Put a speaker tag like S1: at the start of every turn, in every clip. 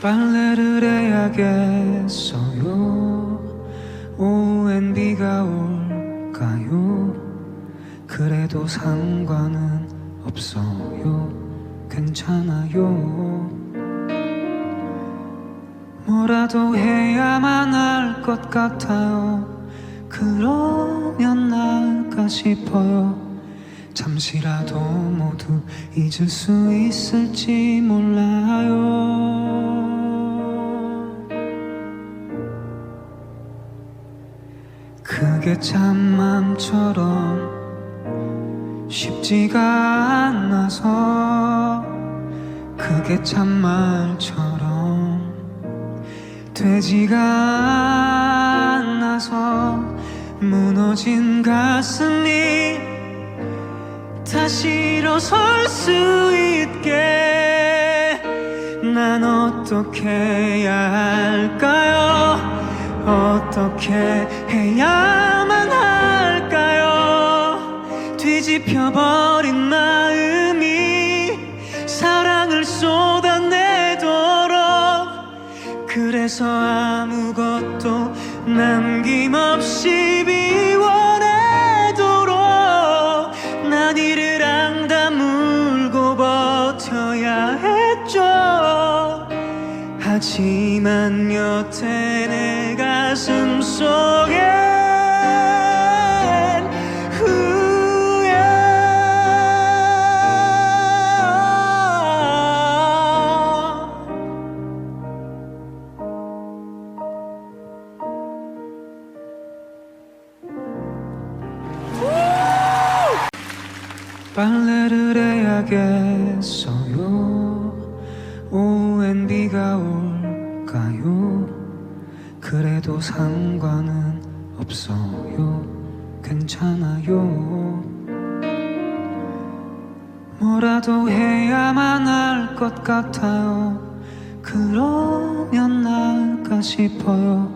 S1: 빨래를 해야겠어요. 오후엔 비가 올까요? 그래도 상관은 없어요. 괜찮아요. 뭐라도 해야만 할 것 같아요. 그러면 나을까 싶어요. 잠시라도 모두 잊을 수 있을지 몰라요. 그게 참 맘처럼 쉽지가 않아서, 그게 참 말처럼 되지가 않아서, 무너진 가슴이 다시 일어설 수 있게 난 어떻게 해야 할까요? 어떻게 해야만 할까요? 뒤집혀버린 마음이 사랑을 쏟아내도록, 그래서 아무것도 남김없이 비워내도록 난 이를 앙다물고 버텨야 했죠. 하지만 여태 내 가슴 속엔 빨래를 해야겠어요. 오후엔 비가 올까요? 그래도 상관은 없어요. 괜찮아요. 뭐라도 해야만 할 것 같아요. 그러면 나을까 싶어요.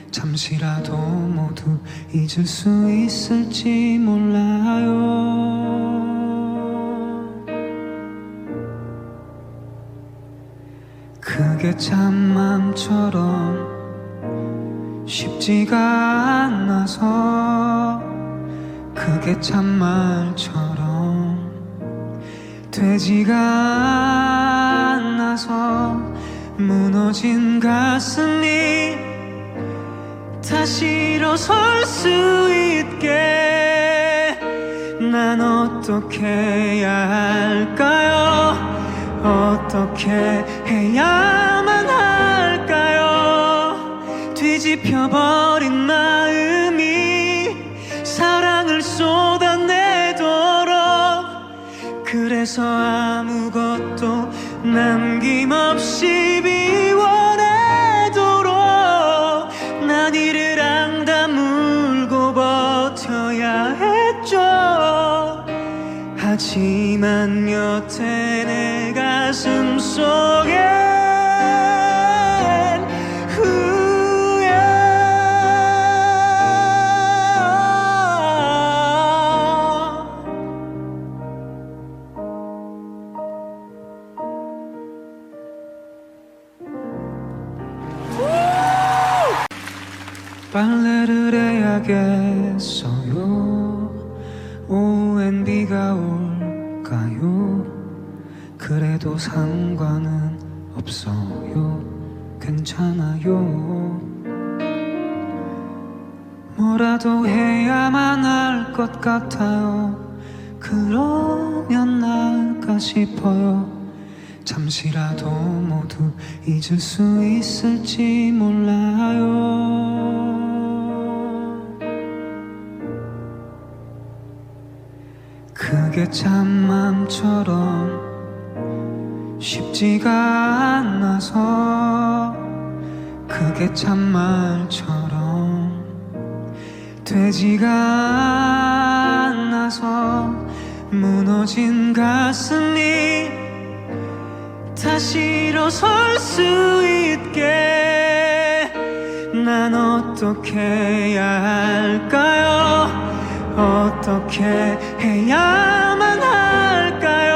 S1: 잠시라도 모두 잊을 수 있을지 몰라요. 그게 참 맘처럼 쉽지가 않아서, 그게 참 말처럼 되지가 않아서, 무너진 가슴이 다시 일어설 수 있게 난 어떻게 해야 할까요? 어떻게 해야만 할까요? 뒤집혀버린 마음이 사랑을 쏟아내도록, 그래서 아무것도 남김없이 비워내도록 난 이를 앙다물고 버텨야 했죠. 하지만 여태 내 가슴 속엔 빨래를 해야겠어요. 오후엔 비가 올까요? 그래도 상관은 없어요. 괜찮아요. 뭐라도 해야만 할 것 같아요. 그러면 나을까 싶어요. 잠시라도 모두 잊을 수 있을지 몰라요. 그게 참 맘처럼 쉽지가 않아서, 그게 참 말처럼 되지가 않아서, 무너진 가슴이 다시 일어설 수 있게 난 어떻게 해야 할까요? 어떻게 해야만 할까요?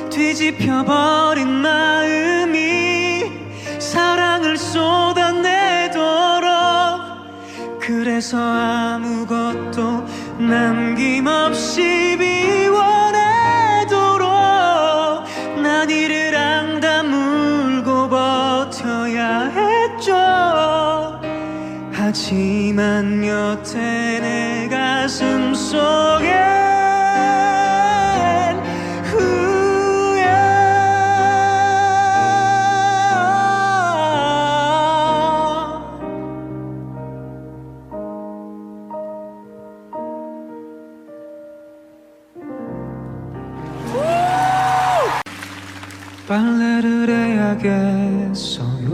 S1: 뒤집혀버린 마음이 그래서 아무것도 남김없이 비워내도록 난 이를 앙다물고 버텨야 했죠. 하지만 여태 내 가슴 속에 빨래를 해야겠어요.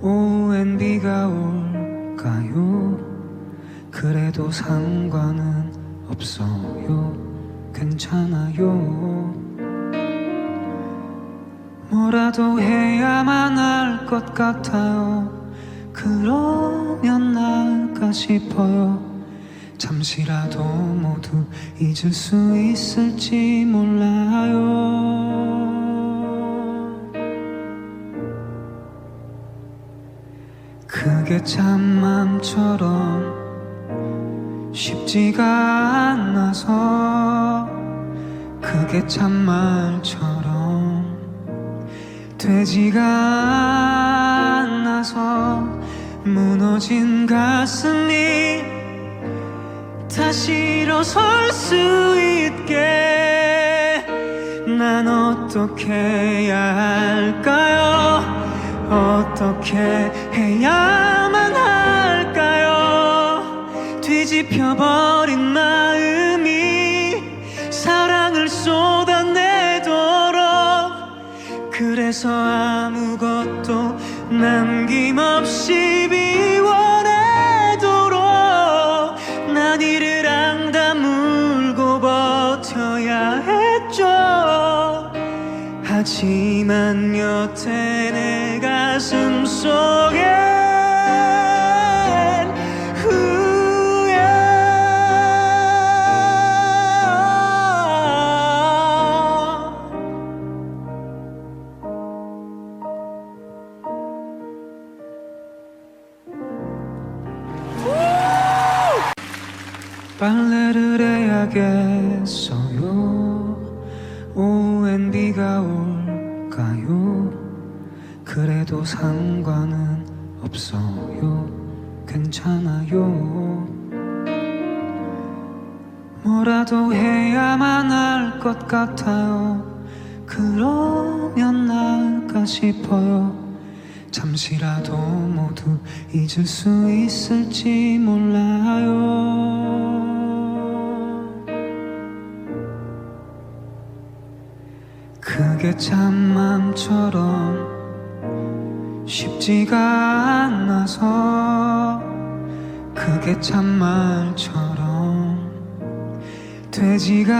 S1: 오후엔 비가 올까요? 그래도 상관은 없어요. 괜찮아요. 뭐라도 해야만 할 것 같아요. 그러면 나을까 싶어요. 잠시라도 모두 잊을 수 있을지 몰라요. 그게 참 맘처럼 쉽지가 않아서 그게 참 말처럼 되지가 않아서 무너진 가슴이 다시 일어설 수 있게 난 어떻게 해야 할까요? 어떻게 해야만 할까요? 뒤집혀버린 마음이 사랑을 쏟아내도록 그래서 아무것도 남김없이 비워내도록 난 이를 앙다물고 버텨야 했죠. 하지만 여태 내 가슴 속에 빨래를 해야겠어요. 오후엔 비가 올까요? 그래도 상관은 없어요. 괜찮아요. 뭐라도 해야만 할 것 같아요. 그러면 나을까 싶어요. 잠시라도 모두 잊을 수 있을지 몰라요. 그게 참 맘처럼 쉽지가 않아서 그게 참 말처럼 되지가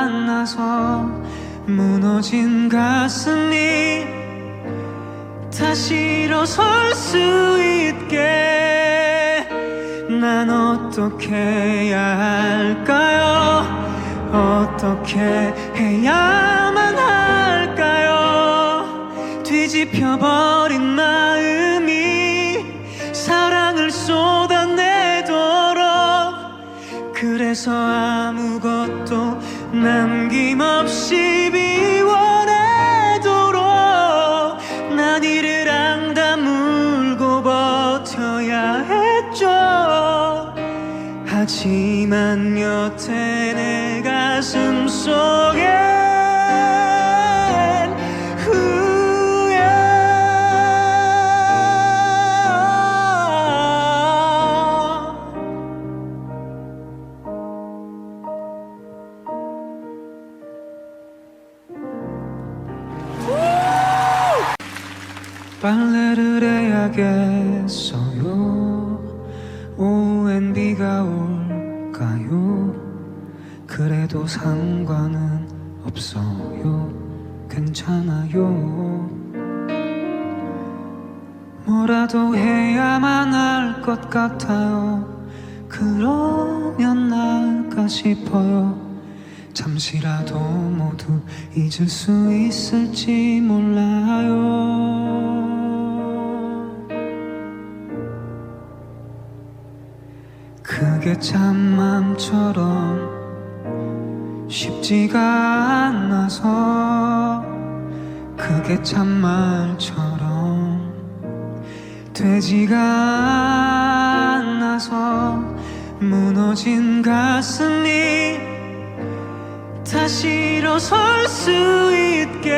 S1: 않아서 무너진 가슴이 다시 일어설 수 있게 난 어떻게 해야 할까요? 어떻게 해야만 할까요? 뒤집혀버린 마음이 사랑을 쏟아내도록 그래서 아무것도 남김없이 비워내도록 난 이를 앙다물고 버텨야 했죠. 하지만 여태 내 가슴 속에 빨래를 해야겠어요. 오후엔 비가 올까요? 그래도 상관은 없어요. 괜찮아요. 뭐라도 해야만 할 것 같아요. 그러면 나을까 싶어요. 잠시라도 모두 잊을 수 있을지 몰라요. 그게 참 맘처럼 쉽지가 않아서 그게 참 말처럼 되지가 않아서 무너진 가슴이 다시 일어설 수 있게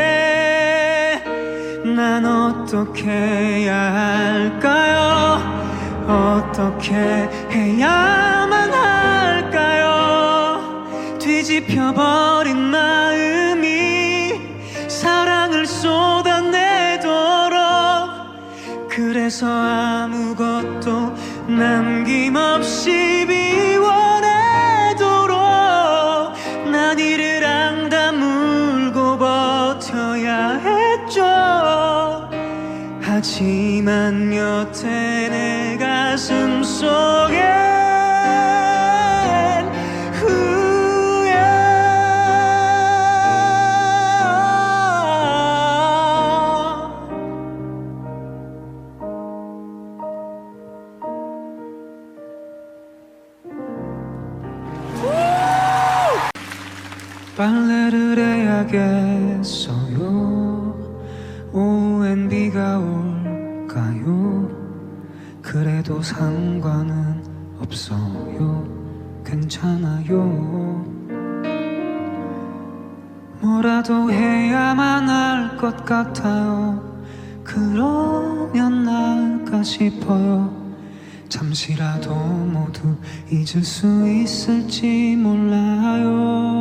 S1: 난 어떻게 해야 할까요? 어떻게 해야만 할까요? 뒤집혀버린 마음이 사랑을 쏟아내도록 그래서 아무것도 남김없이 비워내도록 난 이를 앙다물고 버텨야 했죠. 하지만 여태 내 가슴 속엔 빨래를 해야겠어요. 오후엔 비가 올까요? 그래도 상관은 없어요. 괜찮아요. 뭐라도 해야만 할 것 같아요. 그러면 나을까 싶어요. 잠시라도 모두 잊을 수 있을지 몰라요.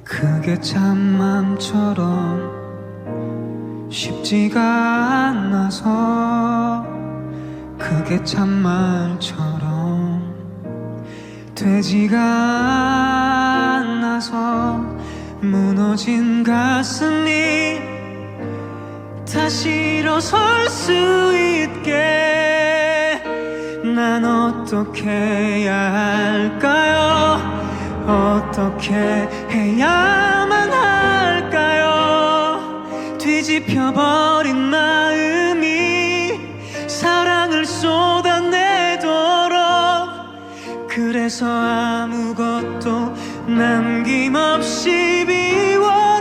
S1: 그게 참 맘처럼 쉽지가 않아서 그게 참 말처럼 되지가 않아서 무너진 가슴이 다시 일어설 수 있게 난 어떻게 해야 할까요? 어떻게 해야만 할까요? 뒤집혀버린 마음이 사랑을 쏟아내도록 그래서 아무것도 남김없이 비워내도록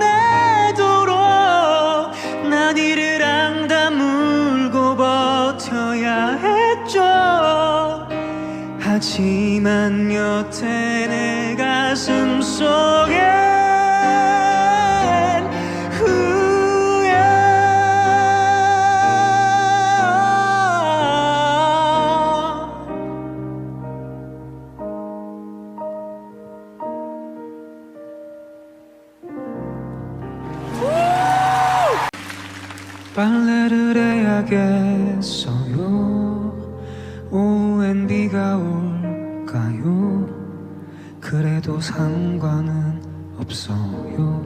S1: 난 이를 앙다물고 버텨야 했죠. 하지만 여태 내 가슴 속엔 빨래를 해야겠어요. 오후엔 비가 올까요? 그래도 상관은 없어요.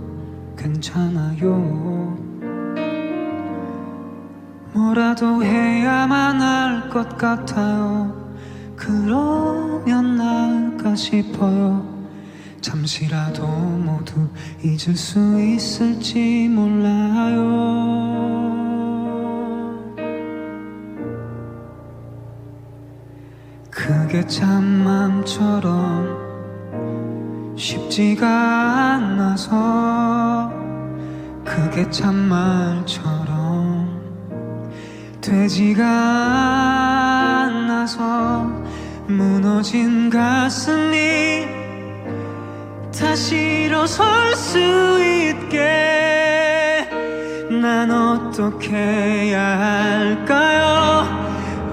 S1: 괜찮아요. 뭐라도 해야만 할 것 같아요. 그러면 나을까 싶어요. 잠시라도 모두 잊을 수 있을지 몰라요. 그게 참 맘처럼 쉽지가 않아서 그게 참 말처럼 되지가 않아서 무너진 가슴이 다시 일어설 수 있게 난 어떻게 해야 할까요?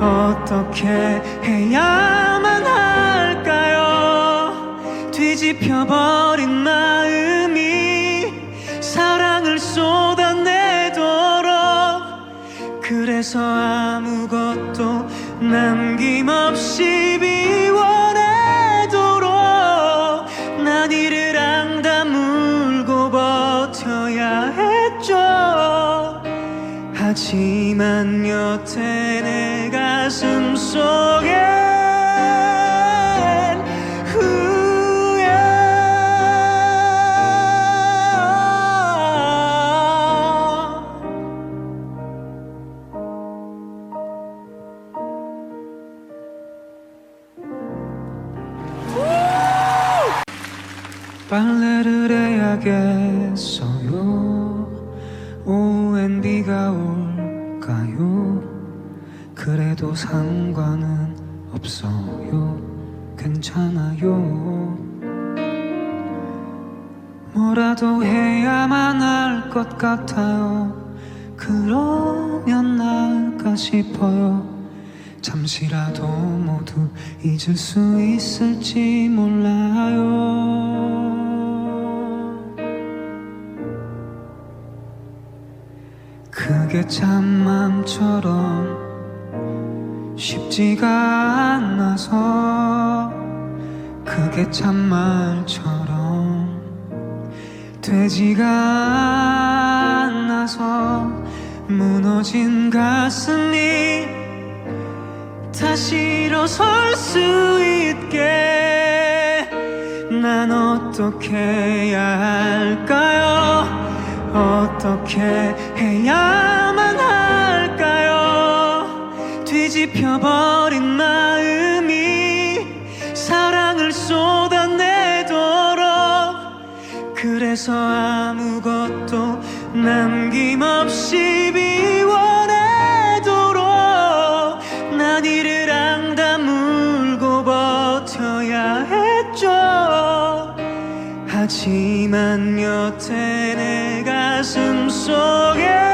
S1: 어떻게 해야만 할까요? 뒤집혀버린 마음이 사랑을 쏟아내도록 그래서 아무것도 남김없이 비워내도록 난 이를 앙다물고 버텨야 했죠. 하지만 여태 내 가슴 속엔 후회 빨래를 해야겠어요. 오후엔 비가 올까요? 그래도 상관은 없어요. 괜찮아요. 뭐라도 해야만 할 것 같아요. 그러면 나을까 싶어요. 잠시라도 모두 잊을 수 있을지 몰라요. 그게 참 맘처럼 쉽지가 않아서, 그게 참 말처럼 되지가 않아서, 무너진 가슴이 다시 일어설 수 있게 난 어떻게 해야 할까요? 어떻게 해야만 할까요? 뒤집혀버린 마음이 사랑을 쏟아내도록, 그래서 아무것도 남김없이 비워내도록 난 이를 앙다물고 버텨야 했죠. 하지만 여태 내 가슴 속엔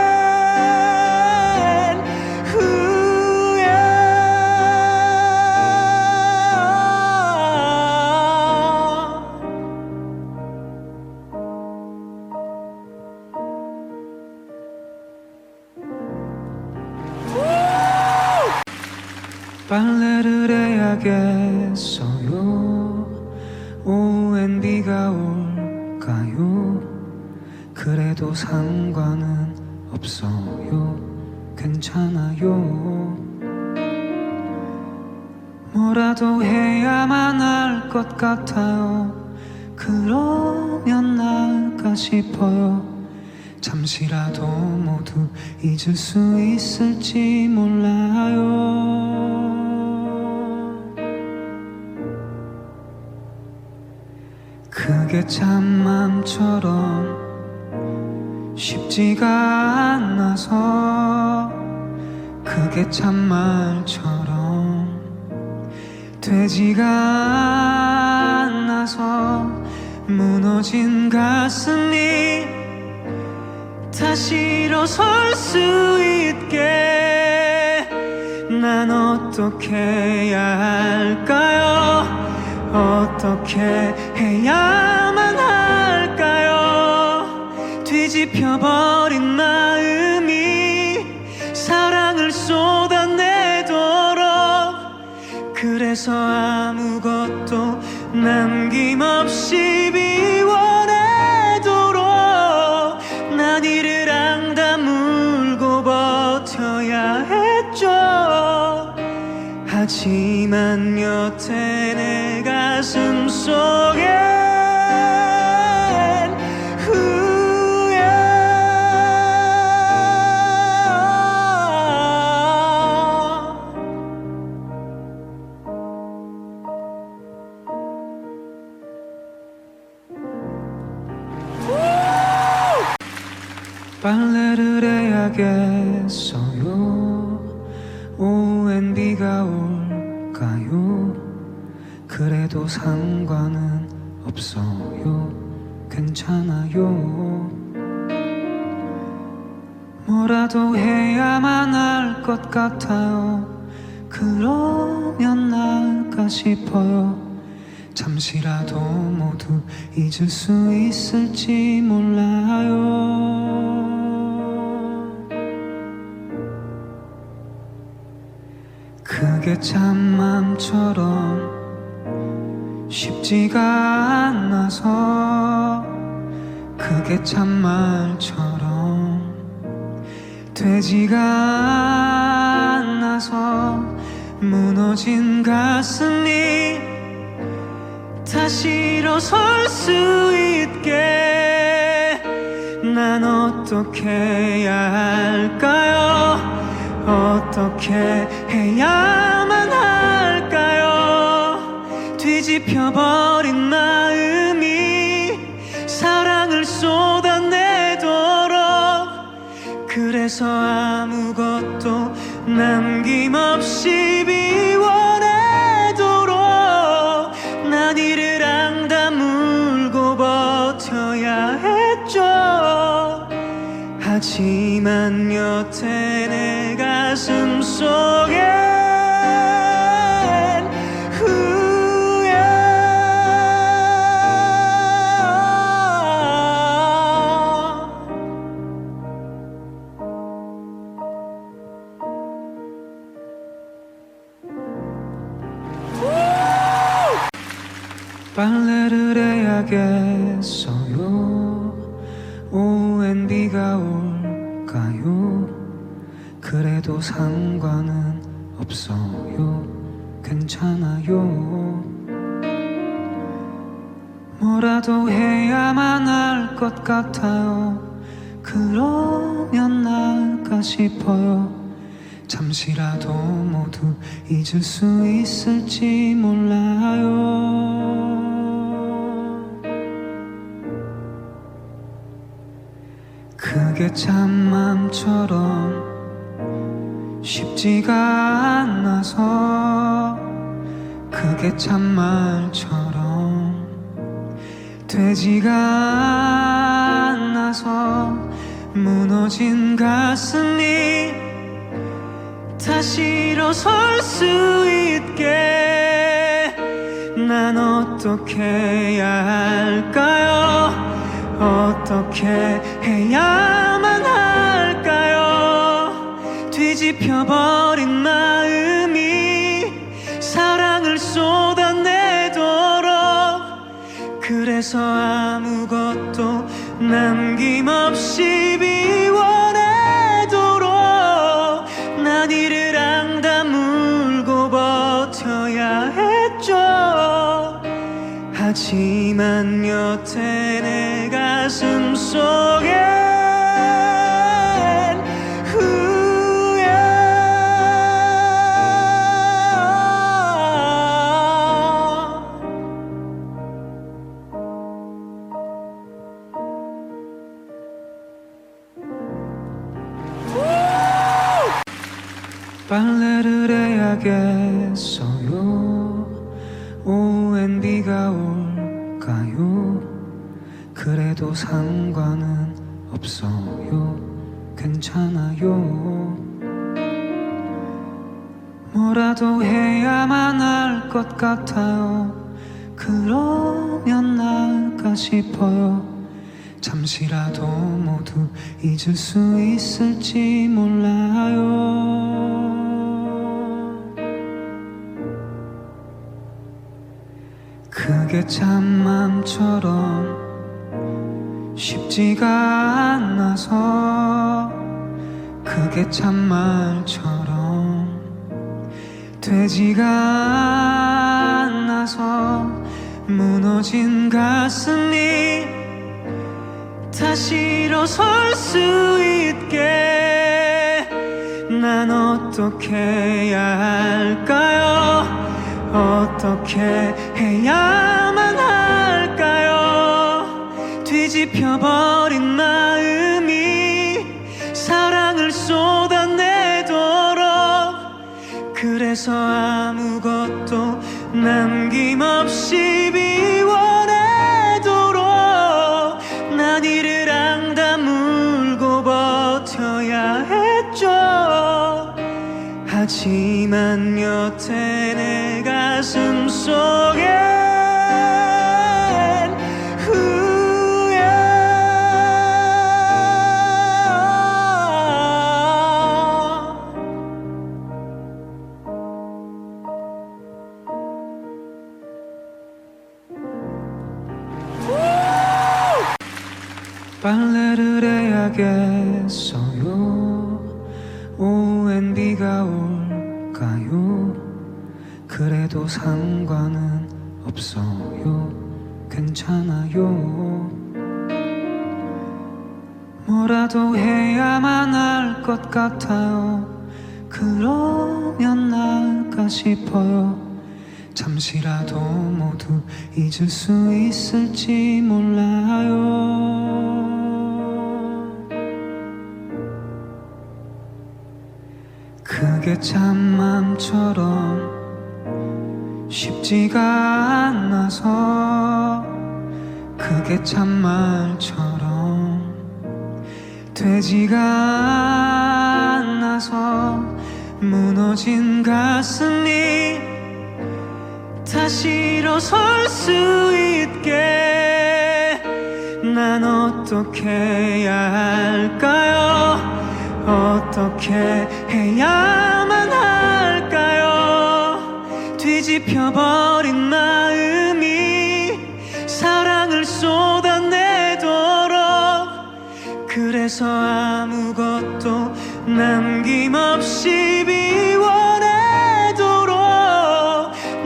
S1: 빨래를 해야겠어요. 오후엔 비가 올까요? 그래도 상관은 없어요. 괜찮아요. 뭐라도 해야만 할 것 같아요. 그러면 나을까 싶어요. 잠시라도 모두 잊을 수 있을지 몰라요. 그게 참 맘처럼 쉽지가 않아서, 그게 참 말처럼 되지가 않아서, 무너진 가슴이 다시 일어설 수 있게 난 어떻게 해야 할까요? 어떻게 해야만 할까요? 뒤집혀버린 마음이 사랑을 쏟아내도록, 그래서 아무것도 남김없이 비워내도록 난 이를 앙다물고 버텨야 했죠. 하지만 여태 내 가슴 속엔 빨래를 해야겠어요. 오후엔 비가 올까요? 그래도 상관은 없어요. 괜찮아요. 뭐라도 해야만 할 것 같아요. 그러면 나을까 싶어요. 잠시라도 모두 잊을 수 있을지 몰라요. 그게 참 맘처럼 쉽지가 않아서, 그게 참 말처럼 되지가 않아서, 무너진 가슴이 다시 일어설 수 있게 난 어떻게 해야 할까요? 어떻게 해야만 할까요? 뒤집혀버린 마음이 하지만 여태 내 가슴 속엔 빨래를 해야겠어요. 오후엔 비가 올까요? 그래도 상관은 없어요. 괜찮아요. 뭐라도 해야만 할 것 같아요. 그러면 나을까 싶어요. 잠시라도 모두 잊을 수 있을지 몰라요. 그게 참 맘처럼 쉽지가 않아서, 그게 참 말처럼 되지가 않아서 무너진 가슴이 다시 일어설 수 있게 난 어떻게 해야 할까요? 어떻게 해야만 할까요? 뒤집혀버린 마음이 사랑을 쏟아내도록, 그래서 아무것도 남김없이 비워내도록 난 이를 앙다물고 버텨야 했죠. 하지만 여태 내 가슴 속엔 빨래를 해야겠어요. 오후엔 비가 올까요? 그래도 상관은 없어요. 괜찮아요. 뭐라도 해야만 할 것 같아요. 그러면 나을까 싶어요. 잠시라도 모두 잊을 수 있을지 몰라요. 그게 참 맘처럼 쉽지가 않아서, 그게 참 말처럼 되지가 않아서 무너진 가슴이 다시 일어설 수 있게 난 어떻게 해야 할까요? 어떻게 해야만 할까요? 뒤집혀버린 마음이 사랑을 쏟아내도록, 그래서 아무것도 남김없이 비워내도록 난 이를 앙다물고 버텨야 했죠. 하지만 여태 내 가슴 속엔 빨래를 해야겠어요. 오후엔 비가 올까요? 그래도 상관은 없어요. 괜찮아요. 뭐라도 해야만 할 것 같아요. 그러면 나을까 싶어요. 잠시라도 모두 잊을 수 있을지 몰라요. 그게 참 맘처럼 쉽지가 않아서, 그게 참 말처럼 되지가 않아서 무너진 가슴이 다시 일어설 수 있게 난 어떻게 해야 할까요? 어떻게 해야만 할까요? 뒤집혀버린 마음이 사랑을 쏟아내도록 그래서 아무것도 남김없이 비워내도록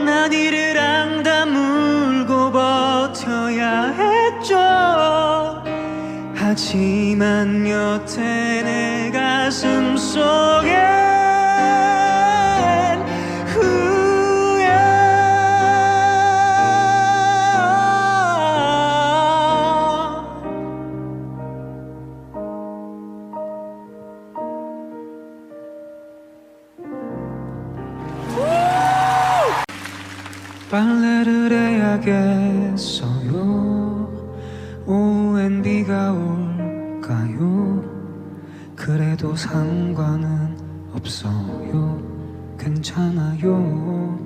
S1: 난 이를 앙다물고 버텨야 했죠. 하지만 여태 내 가슴 속엔 빨래를 해야겠어요. 오후엔 비가 올까요? 그래도 상관은 없어요. 괜찮아요.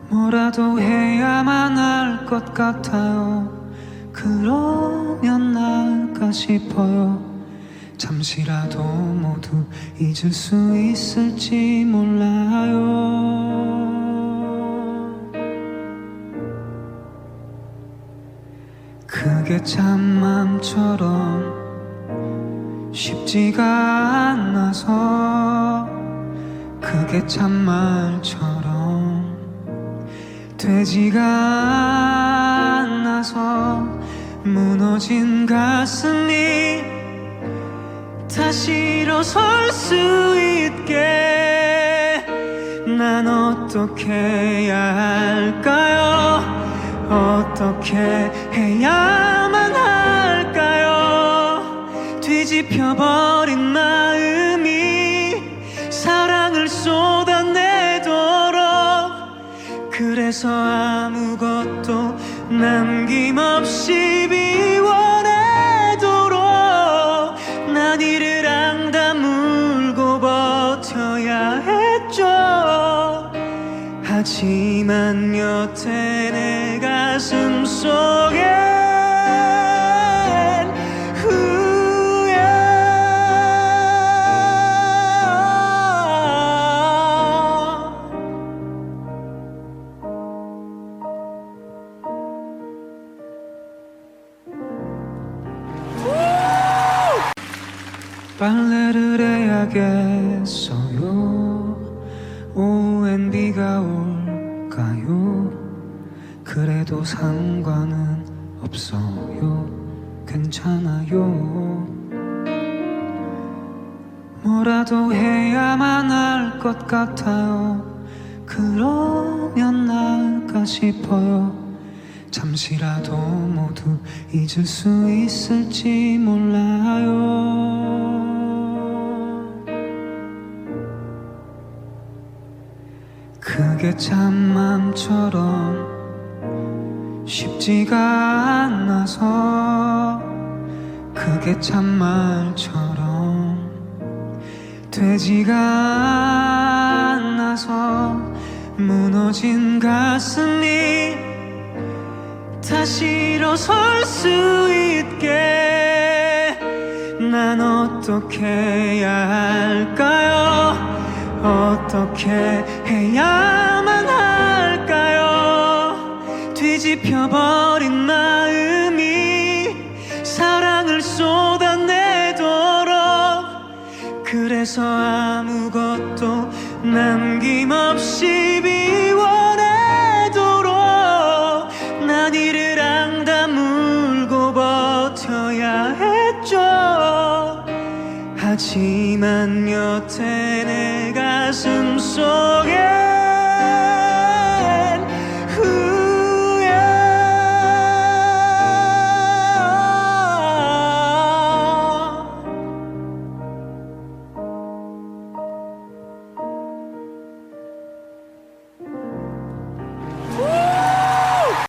S1: 뭐라도 해야만 할 것 같아요. 그러면 나을까 싶어요. 잠시라도 모두 잊을 수 있을지 몰라요. 그게 참 맘처럼 쉽지가 않아서 그게 참 말처럼 되지가 않아서 무너진 가슴이 다시 일어설 수 있게 난 어떻게 해야 할까요? 어떻게 해야만 할까요? 뒤집혀버린 마음이 사랑을 쏟아내도록 그래서 아무것도 남김없이 비워내도록 난 이를 앙다물고 버텨야 했죠. 하지만 여태 내 가슴 속엔 빨래를 해야겠어요. 오후엔 비가 올까요? 그래도 상관은 없어요. 괜찮아요. 뭐라도 해야만 할 것 같아요. 그러면 나을까 싶어요. 잠시라도 모두 잊을 수 있을지 몰라요. 그게 참 맘처럼 쉽지가 않아서 그게 참 말처럼 되지가 않아서 무너진 가슴이 다시 일어설 수 있게 난 어떻게 해야 할까요? 어떻게 해야만 할까요? 뒤집혀버린 마음이 사랑을 쏟아내도록 그래서 아무것도 남김없이 비워내도록 난 이를 앙다물고 버텨야 했죠. 하지만 여태 내 가슴 속에